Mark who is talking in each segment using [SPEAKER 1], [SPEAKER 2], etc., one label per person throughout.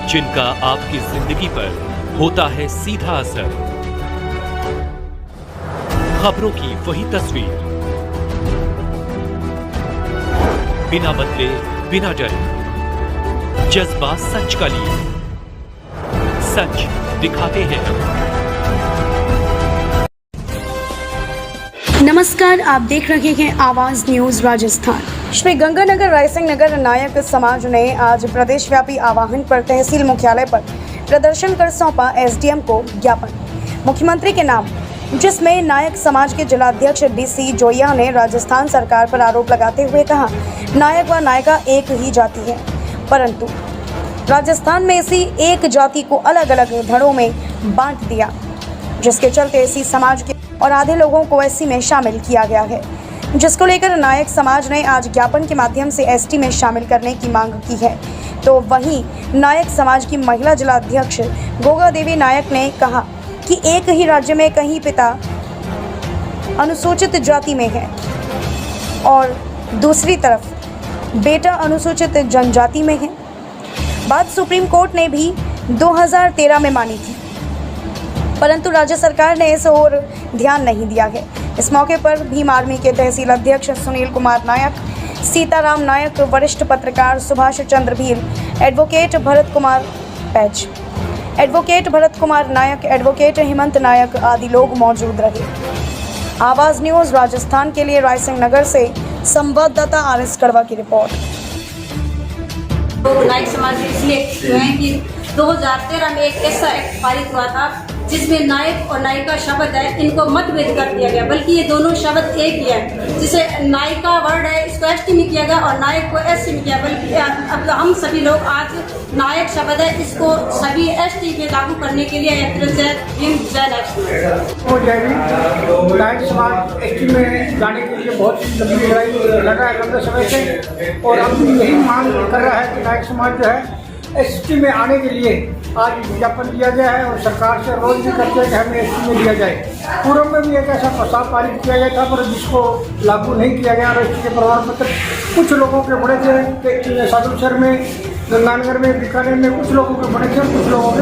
[SPEAKER 1] जिनका आपकी जिंदगी पर होता है सीधा असर। खबरों की वही तस्वीर, बिना बदले बिना डरे, जज्बा सच का लिए, सच दिखाते हैं हम।
[SPEAKER 2] नमस्कार, आप देख रहे हैं आवाज न्यूज राजस्थान। श्री गंगानगर रायसिंह नगर नायक समाज ने आज प्रदेशव्यापी आह्वान पर तहसील मुख्यालय पर प्रदर्शन कर सौंपा एसडीएम को ज्ञापन मुख्यमंत्री के नाम, जिसमें नायक समाज के जिलाध्यक्ष डीसी जोइया ने राजस्थान सरकार पर आरोप लगाते हुए कहा, नायक व नायिका एक ही जाति है, परंतु राजस्थान में इसी एक जाति को अलग अलग धड़ों में बांट दिया, जिसके चलते इसी समाज के और आधे लोगों को एससी में शामिल किया गया है, जिसको लेकर नायक समाज ने आज ज्ञापन के माध्यम से एसटी में शामिल करने की मांग की है। तो वहीं नायक समाज की महिला जिलाध्यक्ष गोगा देवी नायक ने कहा कि एक ही राज्य में कहीं पिता अनुसूचित जाति में है और दूसरी तरफ बेटा अनुसूचित जनजाति में है। बात सुप्रीम कोर्ट ने भी 2013 में मानी थी, परंतु राज्य सरकार ने इस ओर ध्यान नहीं दिया है। इस मौके पर भीम आर्मी के तहसील अध्यक्ष सुनील कुमार नायक, सीताराम नायक, वरिष्ठ पत्रकार Subhash Chandra Bhil, advocate Bharat Kumar Paich, advocate Bharat Kumar Nayak, advocate Hemant Nayak आदि लोग मौजूद रहे। आवाज न्यूज राजस्थान के लिए रायसिंह नगर से संवाददाता आरएस कड़वा की रिपोर्ट।
[SPEAKER 3] नायक समाज इसलिए हुए हैं कि 2013 में एक ऐसा एक्ट पारित हुआ था जिसमें नायक और नायिका शब्द है, इनको मतभेद कर दिया गया, बल्कि ये दोनों शब्द एक ही है। जिसे नायिका वर्ड है इसको एसटी में किया गया और नायक को एससी में किया, बल्कि अब हम सभी लोग आज नायक शब्द है इसको सभी एसटी में लागू करने के लिए
[SPEAKER 4] नायक समाज एसटी में जाने के लिए बहुत लंबी लड़ाई लड़ रहा है लंबे समय से, और अब यही मांग कर रहा है कि नायक समाज जो है एसटी में आने के लिए आज विज्ञापन दिया गया है और सरकार से रोज भी करते हैं कि हमें एसटी में दिया जाए। पूर्व में भी एक ऐसा प्रस्ताव पारित किया गया था पर जिसको लागू नहीं किया गया और एसटी के प्रमाण पत्र कुछ लोगों के बड़े थे, साधुसर में, गंगानगर में, बीकानेर में कुछ लोगों के बड़े थे और कुछ लोगों के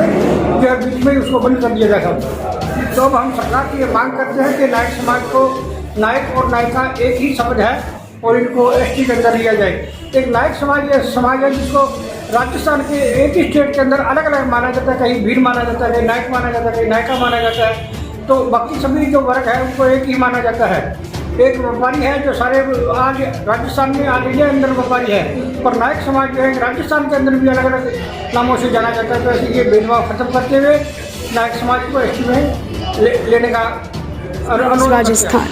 [SPEAKER 4] जो बीच में उसको बंद कर दिया गया था। तो अब हम सरकार की ये मांग करते हैं कि नायक समाज को नायक और नायिका एक ही शब्द है और इनको एसटी के अंदर लिया जाए। एक नायक समाज है जिसको राजस्थान के एक ही स्टेट के अंदर अलग अलग माना जाता है, कहीं भीड़ माना जाता है, कहीं नायक माना जाता है, कहीं नायिका माना जाता है। तो बाकी सभी जो वर्ग है उनको एक ही माना जाता है। एक व्यापारी है जो सारे आज राजस्थान में ऑल इंडिया अंदर व्यापारी है, पर नायक समाज जो है राजस्थान के अंदर भी अलग अलग नामों से जाना जाता है। तो ऐसे ये भेदभाव खत्म करते हुए नायक समाज को एसटी में लेने का अनुरोध।
[SPEAKER 2] राजस्थान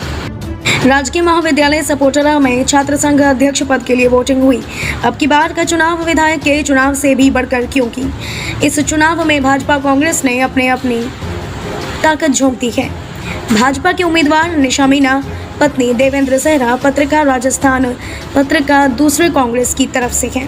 [SPEAKER 2] राजकीय महाविद्यालय सपोटरा में छात्र संघ अध्यक्ष पद के लिए वोटिंग हुई। अब की बार का चुनाव विधायक के चुनाव से भी बढ़कर, क्योंकि इस चुनाव में भाजपा कांग्रेस ने अपनी ताकत झोंक दी है। भाजपा के उम्मीदवार निशा मीना, पत्नी देवेंद्र सहरा, पत्रकार राजस्थान पत्रिका दूसरे कांग्रेस की तरफ से है।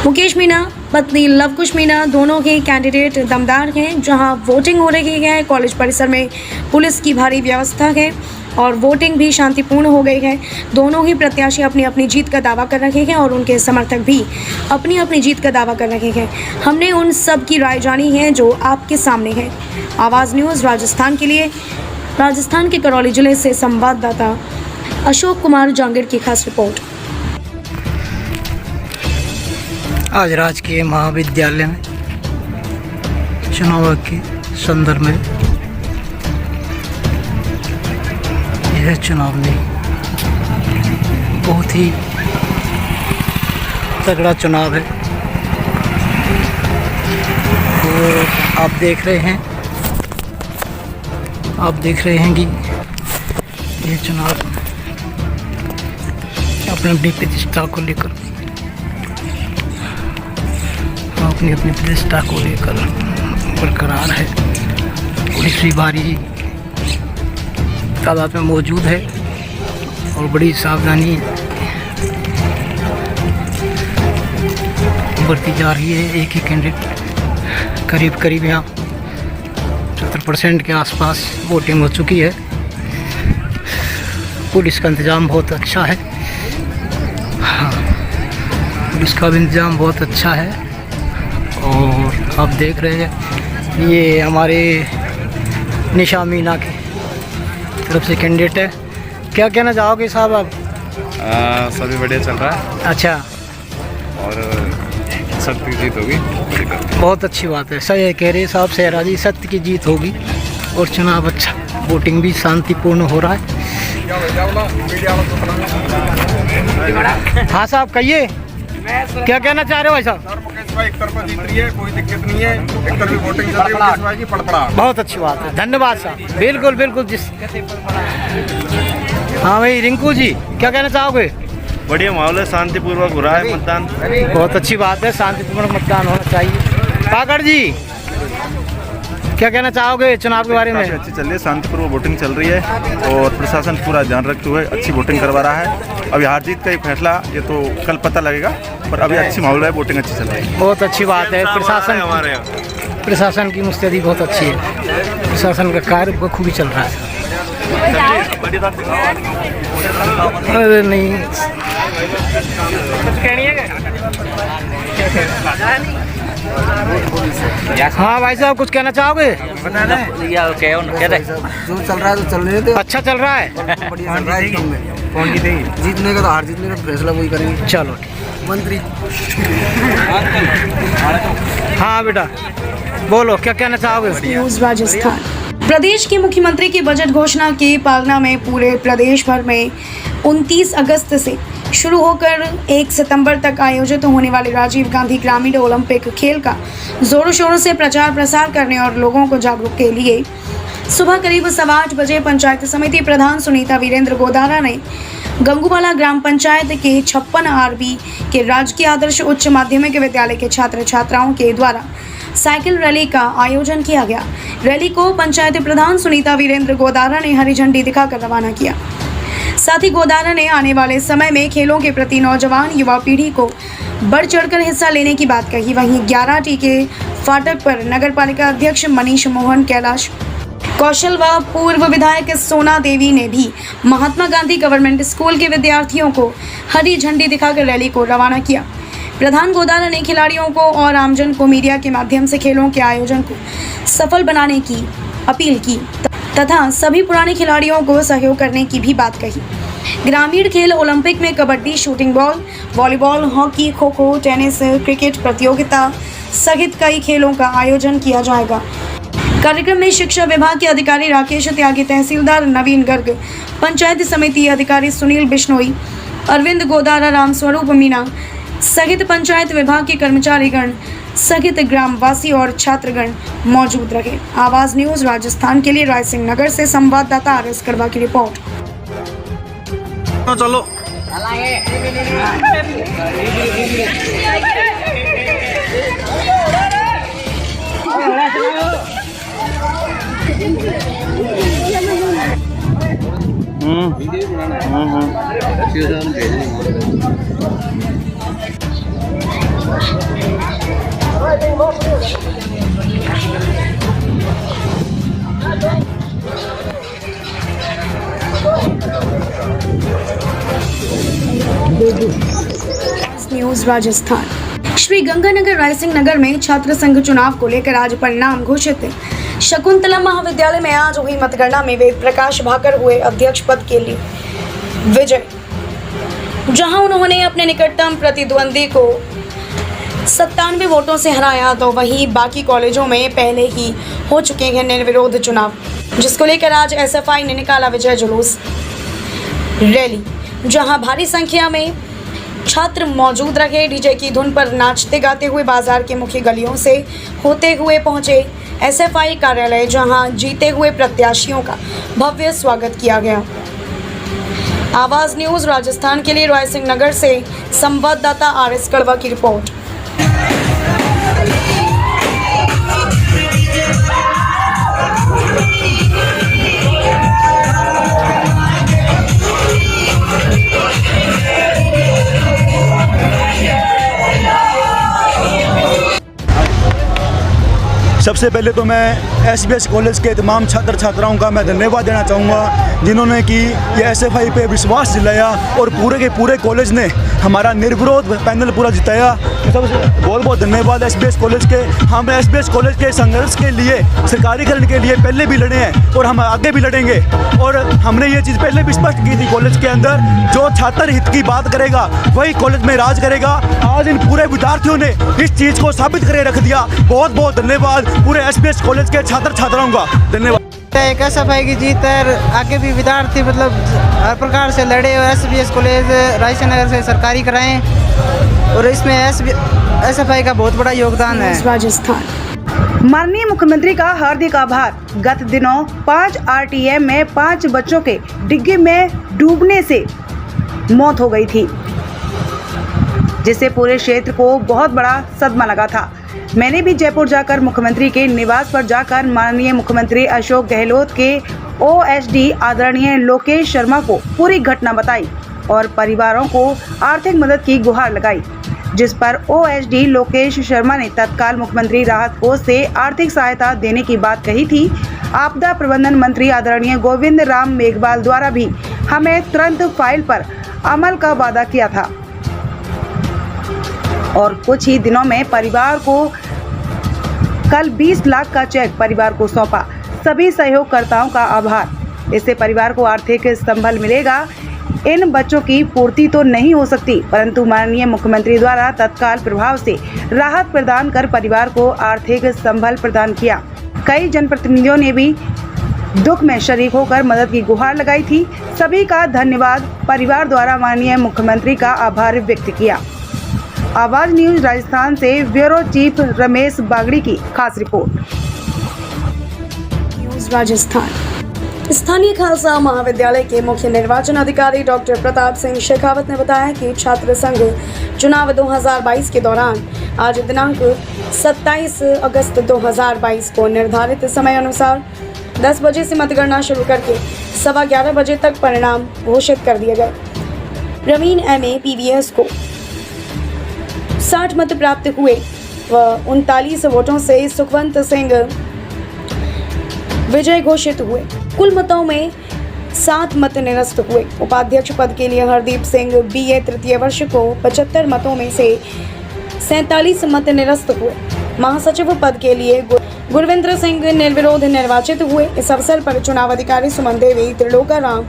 [SPEAKER 2] मुकेश मीना, पत्नी लवकुश मीना, दोनों के कैंडिडेट दमदार हैं। जहां वोटिंग हो रही है, कॉलेज परिसर में पुलिस की भारी व्यवस्था है और वोटिंग भी शांतिपूर्ण हो गई है। दोनों ही प्रत्याशी अपनी अपनी जीत का दावा कर रहे हैं और उनके समर्थक भी अपनी अपनी जीत का दावा कर रहे हैं। हमने उन सब की राय जानी है जो आपके सामने है। आवाज़ न्यूज़ राजस्थान के लिए राजस्थान के करौली जिले से संवाददाता अशोक कुमार जांगीर की खास रिपोर्ट।
[SPEAKER 5] आज राजकीय महाविद्यालय में चुनाव के संदर्भ में यह चुनाव में बहुत ही तगड़ा चुनाव है और आप देख रहे हैं कि यह चुनाव अपनी प्रतिष्ठा को लेकर अपनी प्रतिष्ठा को लेकर बरकरार है। पुलिस भी भारी तादाद में मौजूद है और बड़ी सावधानी बरती जा रही है। एक ही कैंडिडेट करीब यहाँ 70% के आसपास वोटिंग हो चुकी है। पुलिस का इंतज़ाम बहुत अच्छा है। हाँ, पुलिस का भी इंतज़ाम बहुत अच्छा है। और आप देख रहे हैं ये हमारे निशा मीना की तरफ से कैंडिडेट है। क्या कहना चाहोगे साहब आप?
[SPEAKER 6] सभी बढ़िया चल रहा है
[SPEAKER 5] अच्छा,
[SPEAKER 6] और सत्य की जीत होगी।
[SPEAKER 5] बहुत अच्छी बात है। सही कह रहे साहब सहरा जी, सत्य की जीत होगी और चुनाव अच्छा, वोटिंग भी शांतिपूर्ण हो रहा है। हाँ साहब कहिए, क्या कहना चाह रहे हो भाई साहब?
[SPEAKER 6] एक तरफा जीत रही है, कोई दिक्कत नहीं है, एक तरफी वोटिंग चल रही है, मुकेश भाई की पड़पड़ा।
[SPEAKER 5] बहुत अच्छी बात है, धन्यवाद साहब। बिल्कुल बिल्कुल जिस हाँ भाई रिंकू जी, क्या कहना चाहोगे?
[SPEAKER 6] बढ़िया माहौल है, शांतिपूर्वक हो रहा है मतदान।
[SPEAKER 5] बहुत अच्छी बात है, शांतिपूर्ण मतदान होना चाहिए। पाकड़ जी, क्या कहना चाहोगे चुनाव के बारे में?
[SPEAKER 6] अच्छी चल रही है, शांतिपूर्वक वोटिंग चल रही है और प्रशासन पूरा ध्यान रखते हुए अच्छी वोटिंग करवा रहा है। अभी हार जीत का ही फैसला ये तो कल पता लगेगा, पर अभी अच्छी माहौल है, वोटिंग अच्छी चल रही है।
[SPEAKER 5] बहुत अच्छी बात है। प्रशासन की मुस्तैदी बहुत अच्छी है, प्रशासन का कार्य बखूबी चल रहा है। अरे नहीं हाँ भाई साहब, कुछ कहना चाहोगे?
[SPEAKER 7] जो चल रहा है तो चल रहे थे।
[SPEAKER 5] अच्छा चल रहा है।
[SPEAKER 7] बढ़िया चल रहा है एकदम में। कौन जीतेगी? जीतने का तो हार जीतने का फैसला वही करेंगे।
[SPEAKER 5] चलो
[SPEAKER 7] मंत्री।
[SPEAKER 5] हाँ बेटा बोलो, क्या कहना चाहोगे?
[SPEAKER 2] न्यूज राजस्थान। प्रदेश के मुख्यमंत्री की बजट घोषणा की पालना में पूरे प्रदेश भर में 29 अगस्त से शुरू होकर 1 सितंबर तक आयोजित होने वाले राजीव गांधी ग्रामीण ओलंपिक खेल का जोरों शोरों से प्रचार प्रसार करने और लोगों को जागरूक के लिए सुबह करीब 8:15 बजे पंचायत समिति प्रधान सुनीता वीरेंद्र गोदारा ने गंगूवाला ग्राम पंचायत के 56 आरबी के राजकीय आदर्श उच्च माध्यमिक विद्यालय के छात्र छात्राओं के द्वारा साइकिल रैली का आयोजन किया गया। रैली को पंचायत प्रधान सुनीता वीरेंद्र गोदारा ने हरी झंडी दिखाकर रवाना किया। साथ ही गोदारा ने आने वाले समय में खेलों के प्रति नौजवान युवा पीढ़ी को बढ़ चढ़कर हिस्सा लेने की बात कही। वहीं 11 के फाटक पर नगरपालिका अध्यक्ष मनीष मोहन कैलाश कौशल व पूर्व विधायक सोना देवी ने भी महात्मा गांधी गवर्नमेंट स्कूल के विद्यार्थियों को हरी झंडी दिखाकर रैली को रवाना किया। प्रधान गोदारा ने खिलाड़ियों को और आमजन को मीडिया के माध्यम से खेलों के आयोजन को सफल बनाने की अपील की तथा सभी पुराने खिलाड़ियों को सहयोग करने की भी बात कही। ग्रामीण खेल ओलंपिक में kabaddi, shooting ball, volleyball, hockey, kho kho, tennis, cricket प्रतियोगिता सहित कई खेलों का आयोजन किया जाएगा। कार्यक्रम में शिक्षा विभाग के अधिकारी राकेश त्यागी, तहसीलदार नवीन गर्ग, पंचायत समिति अधिकारी सुनील बिश्नोई, अरविंद गोदारा, रामस्वरूप मीना सहित पंचायत विभाग के कर्मचारीगण सहित ग्रामवासी और छात्रगण मौजूद रहे। आवाज न्यूज राजस्थान के लिए राय सिंह नगर से संवाददाता आर.एस. कड़वा की रिपोर्ट।
[SPEAKER 6] चलो
[SPEAKER 2] न्यूज राजस्थान। श्री गंगानगर रायसिंह नगर में छात्र संघ चुनाव को लेकर आज परिणाम घोषित है। शकुंतला महाविद्यालय में आज हुई मतगणना में वेद प्रकाश भाकर हुए अध्यक्ष पद के लिए विजय, जहां उन्होंने अपने निकटतम प्रतिद्वंदी को 97 वोटों से हराया। तो वहीं बाकी कॉलेजों में पहले ही हो चुके हैं निर्विरोध चुनाव, जिसको लेकर आज एसएफआई ने निकाला विजय जुलूस रैली, जहां भारी संख्या में छात्र मौजूद रहे। डीजे की धुन पर नाचते गाते हुए बाजार के मुख्य गलियों से होते हुए पहुंचे एसएफआई कार्यालय, जहां जीते हुए प्रत्याशियों का भव्य स्वागत किया गया। आवाज न्यूज राजस्थान के लिए रायसिंह नगर से संवाददाता आर.एस. कड़वा की रिपोर्ट।
[SPEAKER 8] सबसे पहले तो मैं एसबीएस कॉलेज के तमाम छात्र छात्राओं का मैं धन्यवाद देना चाहूँगा, जिन्होंने कि ये एसएफआई पे विश्वास दिलाया और पूरे के पूरे कॉलेज ने हमारा निर्विरोध पैनल पूरा जिताया। बहुत बहुत धन्यवाद SBS कॉलेज के। हम SBS कॉलेज के संघर्ष के लिए, सरकारीकरण के लिए पहले भी लड़े हैं और हम आगे भी लड़ेंगे। और हमने ये चीज़ पहले भी स्पष्ट की थी कॉलेज के अंदर, जो छात्र हित की बात करेगा वही कॉलेज में राज करेगा। आज इन पूरे विद्यार्थियों ने इस चीज़ को साबित करके रख दिया। बहुत बहुत धन्यवाद पूरे SBS कॉलेज के छात्र छात्राओं का, धन्यवाद।
[SPEAKER 7] एक SFI की जीत है, आगे भी विद्यार्थी मतलब हर प्रकार से लड़े और SBS कॉलेज रायसन नगर से सरकारी कराएं और इसमें SFI का बहुत बड़ा योगदान है।
[SPEAKER 2] राजस्थान। माननीय मुख्यमंत्री का हार्दिक आभार। गत दिनों 5 RTM में 5 बच्चों के डिग्गी में डूबने से मौत हो गई थी, जिससे पूरे क्षेत्र को बहुत बड़ा सदमा लगा था। मैंने भी जयपुर जाकर मुख्यमंत्री के निवास पर जाकर माननीय मुख्यमंत्री अशोक गहलोत के OSD आदरणीय लोकेश शर्मा को पूरी घटना बताई और परिवारों को आर्थिक मदद की गुहार लगाई, जिस पर OSD लोकेश शर्मा ने तत्काल मुख्यमंत्री राहत कोष से आर्थिक सहायता देने की बात कही थी। आपदा प्रबंधन मंत्री आदरणीय गोविंद राम मेघवाल द्वारा भी हमें तुरंत फाइल पर अमल का वादा किया था और कुछ ही दिनों में परिवार को कल 20 लाख का चेक परिवार को सौंपा। सभी सहयोगकर्ताओं का आभार। इससे परिवार को आर्थिक संबल मिलेगा। इन बच्चों की पूर्ति तो नहीं हो सकती, परंतु माननीय मुख्यमंत्री द्वारा तत्काल प्रभाव से राहत प्रदान कर परिवार को आर्थिक संबल प्रदान किया। कई जनप्रतिनिधियों ने भी दुख में शरीक होकर मदद की गुहार लगाई थी। सभी का धन्यवाद। परिवार द्वारा माननीय मुख्यमंत्री का आभार व्यक्त किया। आवाज न्यूज राजस्थान से ब्यूरो चीफ रमेश बागड़ी की खास रिपोर्ट। न्यूज राजस्थान। स्थानीय खालसा महाविद्यालय के मुख्य निर्वाचन अधिकारी डॉक्टर प्रताप सिंह शेखावत ने बताया कि छात्र संघ चुनाव 2022 के दौरान आज दिनांक 27 अगस्त 2022 को निर्धारित समय अनुसार 10 बजे से मतगणना शुरू करके 11:15 बजे तक परिणाम घोषित कर दिए गए। प्रवीण MA PVS को 60 मत प्राप्त हुए व 39 वोटों से सुखवंत सिंह विजय घोषित हुए। कुल मतों में 7 मत निरस्त हुए। उपाध्यक्ष पद के लिए हरदीप सिंह BA तृतीय वर्ष को 75 मतों में से 47 मत निरस्त हुए। महासचिव पद के लिए गुरविंद्र सिंह निर्विरोध निर्वाचित हुए। इस अवसर पर चुनाव अधिकारी सुमन देवी, त्रिलोका राम,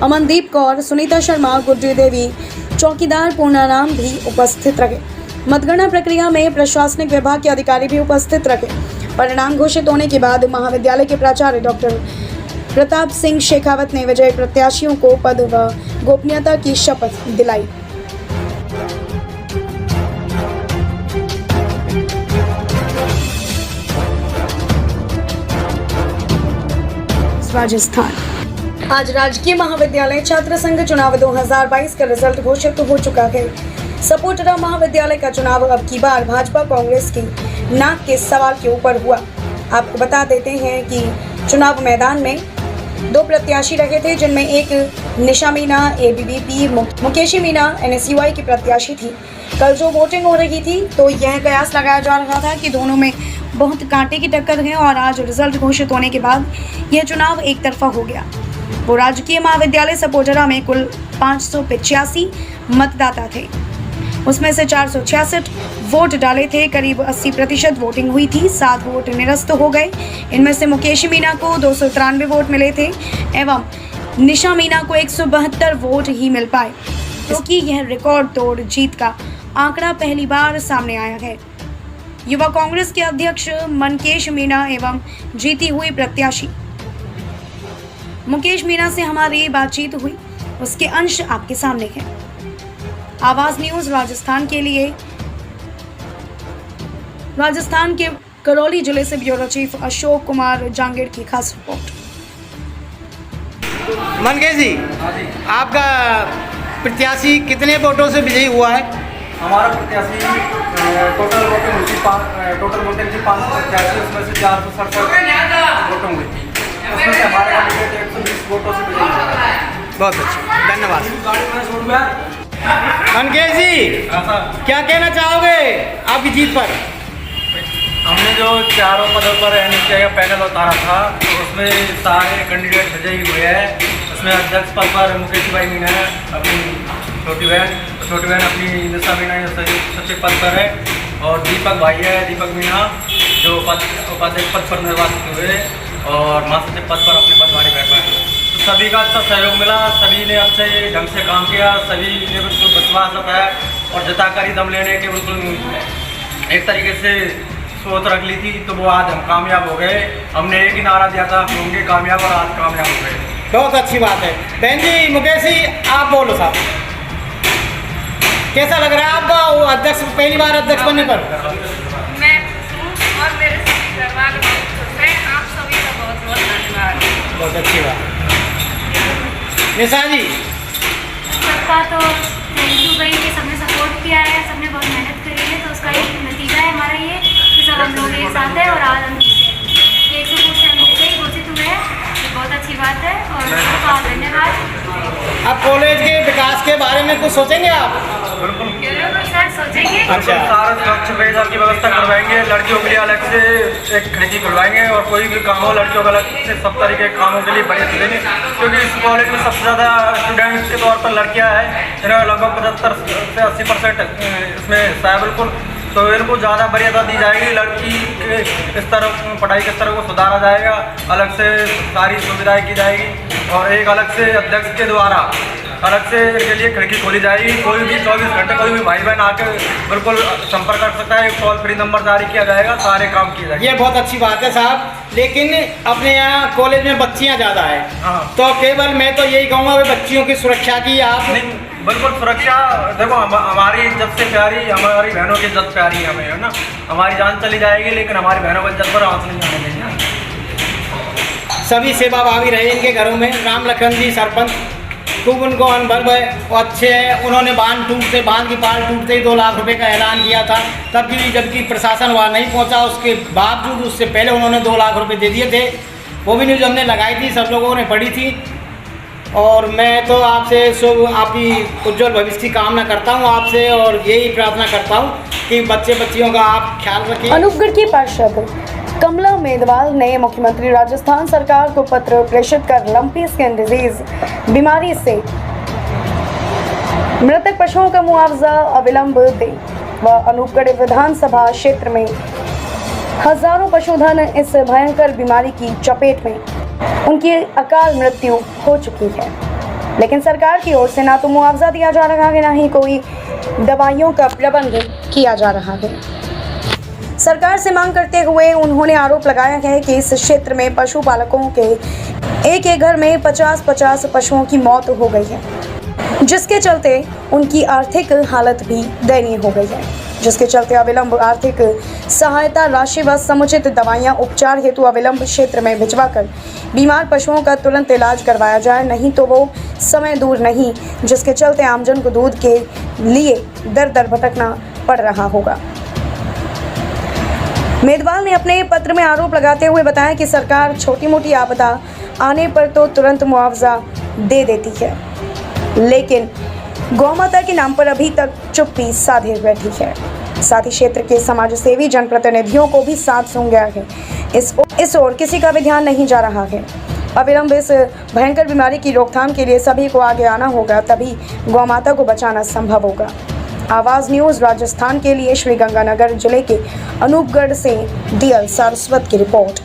[SPEAKER 2] अमनदीप कौर, सुनीता शर्मा, गुड्डी देवी, चौकीदार पूर्णाराम भी उपस्थित रहे। मतगणना प्रक्रिया में प्रशासनिक विभाग के अधिकारी भी उपस्थित रहे। परिणाम घोषित होने के बाद महाविद्यालय के प्राचार्य डॉक्टर प्रताप सिंह शेखावत ने विजयी प्रत्याशियों को पद व गोपनीयता की शपथ दिलाई। राजस्थान। आज राजकीय महाविद्यालय छात्र संघ चुनाव 2022 का रिजल्ट घोषित हो चुका है। सपोटरा महाविद्यालय का चुनाव अब की बार भाजपा कांग्रेस की नाक के सवाल के ऊपर हुआ। आपको बता देते हैं कि चुनाव मैदान में 2 प्रत्याशी रहे थे, जिनमें एक निशा मीना ABVP, मुकेशी मीना NSUI की प्रत्याशी थी। कल जो वोटिंग हो रही थी तो यह कयास लगाया जा रहा था कि दोनों में बहुत कांटे की टक्कर है और आज रिजल्ट घोषित होने के बाद यह चुनाव एक तरफा हो गया। वो राजकीय महाविद्यालय सपोटरा में कुल 585 मतदाता थे, उसमें से 466 वोट डाले थे। करीब 80% वोटिंग हुई थी। 7 वोट निरस्त हो गए। इनमें से मुकेश मीना को 293 वोट मिले थे एवं निशा मीना को 172 वोट ही मिल पाए, क्योंकि यह रिकॉर्ड तोड़ जीत का आंकड़ा पहली बार सामने आया है। युवा कांग्रेस के अध्यक्ष मनकेश मीना एवं जीती हुई प्रत्याशी मुकेश मीना से हमारी बातचीत हुई, उसके अंश आपके सामने हैं। आवाज न्यूज राजस्थान के लिए राजस्थान के करौली जिले से ब्यूरो चीफ अशोक कुमार जांगीड़ की खास रिपोर्ट।
[SPEAKER 7] मनकेश जी, आपका प्रत्याशी कितने वोटों से विजयी हुआ है?
[SPEAKER 9] हमारा प्रत्याशी टोटल वोटिंग थी 585, उसमें से 467 वोटिंग हुई थी। उसमें से हमारे कैंडिडेट 120 वोटों से विजयी हुआ।
[SPEAKER 7] बहुत अच्छा, धन्यवाद। मनकेश जी, क्या कहना चाहोगे आपकी जीत पर?
[SPEAKER 9] हमने जो चारों पदों पर NSUI का पैनल उतारा था तो उसमें सारे कैंडिडेट विजयी हुए हैं। उसमें अध्यक्ष पद पर मुकेश भाई मीना अपनी छोटी बहन अपनी निशा मीना सचिव पद पर है। और दीपक भाई है, दीपक मीणा, जो उपाध्यक्ष पद पर निर्वाचित हुए और महासचिव पद पर अपने पदभार कर पाए। तो सभी का अच्छा सहयोग मिला, सभी ने अच्छे ढंग से काम किया, सभी ने बिल्कुल विश्वास जताया और जताकर ही दम लेने के बिल्कुल एक तरीके से सोच रख ली थी। तो वो आज हम कामयाब हो गए। हमने एक ही नारा दिया था, हम होंगे कामयाब, और आज कामयाब हो गए।
[SPEAKER 4] बहुत अच्छी बात है। बहन जी, मुकेश जी, आप बोलो साहब, कैसा लग रहा है आपका वो अध्यक्ष, पहली बार अध्यक्ष बनने पर?
[SPEAKER 10] मैं और मेरे सभी घर वाले बहुत खुश हैं। आप सभी का बहुत बहुत धन्यवाद।
[SPEAKER 4] बहुत अच्छी बात। निशा जी,
[SPEAKER 10] सबका तो थैंक यू भाई कि सबने सपोर्ट किया है, सबने बहुत मेहनत करी है, तो उसका एक नतीजा है हमारा ये कि सब हम लोग एक साथ हैं और आज हम 100 से हम विजयी घोषित हुए हैं। ये बहुत अच्छी बात है और सबका धन्यवाद।
[SPEAKER 4] आप कॉलेज के विकास के बारे में कुछ सोचेंगे आप?
[SPEAKER 10] सर सोचेंगे।
[SPEAKER 9] अच्छा, सारा स्वच्छ पेयजल की व्यवस्था करवाएंगे, लड़कियों के लिए अलग से एक खिड़की खुलवाएंगे और कोई भी काम हो लड़कियों का अलग से सब तरीके के कामों के लिए बढ़िया देंगे, क्योंकि इस कॉलेज में सबसे ज़्यादा स्टूडेंट्स के तौर पर लड़कियां हैं। इन्हें लगभग 75 से 80% इसमें हिस्सा है बिल्कुल। तो इनको ज़्यादा वरीयता दी जाएगी, लड़की के स्तर पढ़ाई के स्तर को सुधारा जाएगा, अलग से सारी सुविधाएँ की जाएगी और एक अलग से अध्यक्ष के द्वारा अलग से इनके लिए खिड़की खोली जाएगी। कोई भी 24 घंटे कोई भी भाई बहन आकर बिल्कुल संपर्क कर सकता है। एक टोल फ्री नंबर जारी किया जाएगा, सारे काम किए जाएंगे।
[SPEAKER 4] ये बहुत अच्छी बात है साहब, लेकिन अपने यहाँ कॉलेज में बच्चियाँ ज़्यादा है।
[SPEAKER 9] हाँ,
[SPEAKER 4] तो केवल मैं तो यही कहूँगा कि बच्चियों की सुरक्षा की आप
[SPEAKER 9] नहीं, बिल्कुल सुरक्षा। देखो हमारी इज्जत से प्यारी हमारी बहनों की इज्जत प्यारी है हमें, है ना। हमारी जान चली जाएगी लेकिन हमारी बहनों की इज्जत पर आंच नहीं जाने देंगे।
[SPEAKER 4] सभी सेवाभावी रहे इनके घरों में। राम लखन जी सरपंच, खूब उनको अनुभव है, वो अच्छे हैं। उन्होंने बांध की पाल टूटते ही 2 लाख रुपए का ऐलान किया था, तब भी जबकि प्रशासन वहाँ नहीं पहुँचा, उसके बावजूद उससे पहले उन्होंने 2 लाख रुपए दे दिए थे। वो भी न्यूज़ हमने लगाई थी, सब लोगों ने पढ़ी थी। और मैं तो आपसे आपकी उज्जवल भविष्य की कामना करता हूँ आपसे, और यही प्रार्थना करता हूँ कि बच्चियों का आप ख्याल रखिए।
[SPEAKER 2] अनूपगढ़ की पार्षद कमला मेदवाल ने मुख्यमंत्री राजस्थान सरकार को पत्र प्रेषित कर लंपी स्किन डिजीज बीमारी से मृतक पशुओं का मुआवजा अविलंब दे व अनूपगढ़ विधानसभा क्षेत्र में हजारों पशुधन इस भयंकर बीमारी की चपेट में उनकी अकाल मृत्यु हो चुकी है। लेकिन सरकार की ओर से ना तो मुआवजा दिया जा रहा है, ना ही कोई दवाइयों का प्रबंध किया जा रहा है। सरकार से मांग करते हुए उन्होंने आरोप लगाया है कि इस क्षेत्र में पशुपालकों के एक घर में 50-50 पशुओं की मौत हो गई है, जिसके चलते उनकी आर्थिक हालत भी दयनीय हो गई है, जिसके चलते अविलंब आर्थिक सहायता राशि व समुचित दवाइयां उपचार हेतु अविलंब क्षेत्र में भिजवाकर बीमार पशुओं का तुरंत इलाज करवाया जाए, नहीं तो वो समय दूर नहीं, जिसके चलते आमजन को दूध के लिए दर दर भटकना पड़ रहा होगा। मेदवाल ने अपने पत्र में आरोप लगाते हुए बताया कि सरकार छोटी मोटी आपदा आने पर तो तुरंत मुआवजा दे देती है, लेकिन गौमाता के नाम पर अभी तक चुप्पी साधे बैठी है। साथ ही क्षेत्र के समाज सेवी जनप्रतिनिधियों को भी साथ सूंघ गया है। इस ओर किसी का भी ध्यान नहीं जा रहा है। अविलंब इस भयंकर बीमारी की रोकथाम के लिए सभी को आगे आना होगा, तभी गौमाता को बचाना संभव होगा। आवाज़ न्यूज़ राजस्थान के लिए श्रीगंगानगर जिले के अनूपगढ़ से डीएल सारस्वत की रिपोर्ट।